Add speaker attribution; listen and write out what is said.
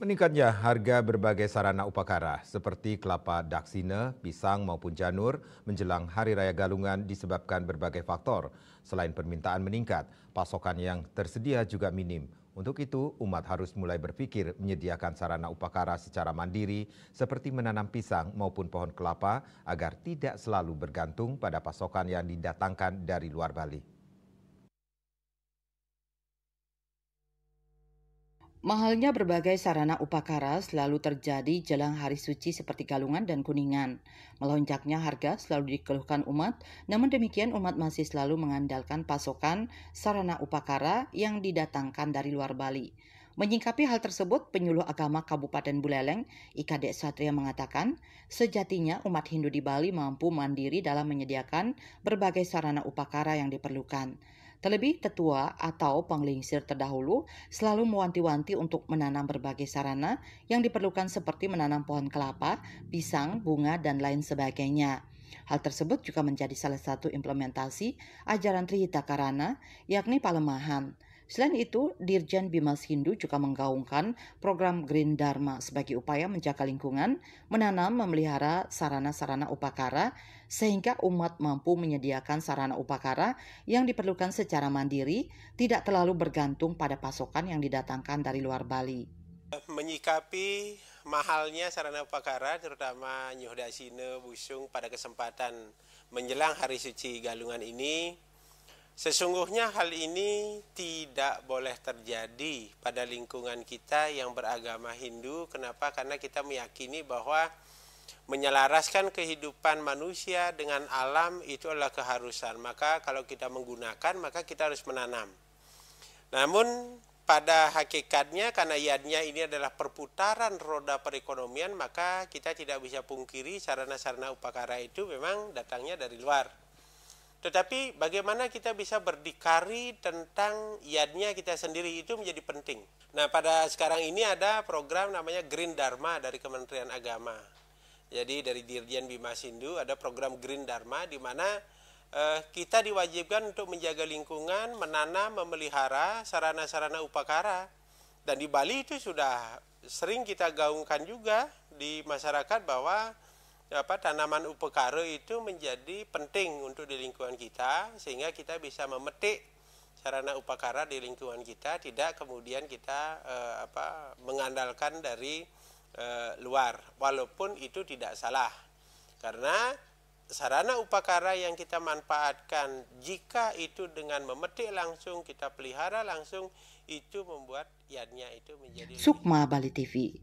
Speaker 1: Meningkatnya harga berbagai sarana upakara seperti kelapa daksine, pisang maupun janur menjelang Hari Raya Galungan disebabkan berbagai faktor. Selain permintaan meningkat, pasokan yang tersedia juga minim. Untuk itu, umat harus mulai berpikir menyediakan sarana upakara secara mandiri seperti menanam pisang maupun pohon kelapa agar tidak selalu bergantung pada pasokan yang didatangkan dari luar Bali.
Speaker 2: Mahalnya berbagai sarana upakara selalu terjadi jelang hari suci seperti Galungan dan Kuningan. Melonjaknya harga selalu dikeluhkan umat, namun demikian umat masih selalu mengandalkan pasokan sarana upakara yang didatangkan dari luar Bali. Menyikapi hal tersebut, penyuluh agama Kabupaten Buleleng, Ika Dek Satria mengatakan, sejatinya umat Hindu di Bali mampu mandiri dalam menyediakan berbagai sarana upakara yang diperlukan. Terlebih tetua atau penglingsir terdahulu selalu mewanti-wanti untuk menanam berbagai sarana yang diperlukan seperti menanam pohon kelapa, pisang, bunga, dan lain sebagainya. Hal tersebut juga menjadi salah satu implementasi ajaran Trihita Karana, yakni Palemahan. Selain itu, Dirjen Bimas Hindu juga menggaungkan program Green Dharma sebagai upaya menjaga lingkungan, menanam, memelihara sarana-sarana upakara, sehingga umat mampu menyediakan sarana upakara yang diperlukan secara mandiri, tidak terlalu bergantung pada pasokan yang didatangkan dari luar Bali.
Speaker 3: Menyikapi mahalnya sarana upakara, terutama nyuh dasine busung pada kesempatan menjelang hari suci Galungan ini, sesungguhnya hal ini tidak boleh terjadi pada lingkungan kita yang beragama Hindu. Kenapa? Karena kita meyakini bahwa menyelaraskan kehidupan manusia dengan alam itu adalah keharusan. Maka kalau kita menggunakan, maka kita harus menanam. Namun pada hakikatnya karena yadnya ini adalah perputaran roda perekonomian, maka kita tidak bisa pungkiri sarana-sarana upakara itu memang datangnya dari luar. Tetapi bagaimana kita bisa berdikari tentang yadnya kita sendiri itu menjadi penting. Nah, pada sekarang ini ada program namanya Green Dharma dari Kementerian Agama. Jadi dari Dirjen Bimas Hindu ada program Green Dharma di mana kita diwajibkan untuk menjaga lingkungan, menanam, memelihara sarana-sarana upakara. Dan di Bali itu sudah sering kita gaungkan juga di masyarakat bahwa tanaman upakara itu menjadi penting untuk di lingkungan kita, sehingga kita bisa memetik sarana upakara di lingkungan kita, tidak kemudian kita mengandalkan dari luar, walaupun itu tidak salah, karena sarana upakara yang kita manfaatkan jika itu dengan memetik langsung, kita pelihara langsung, itu membuat yadnya itu menjadi
Speaker 2: Sukma Bali TV.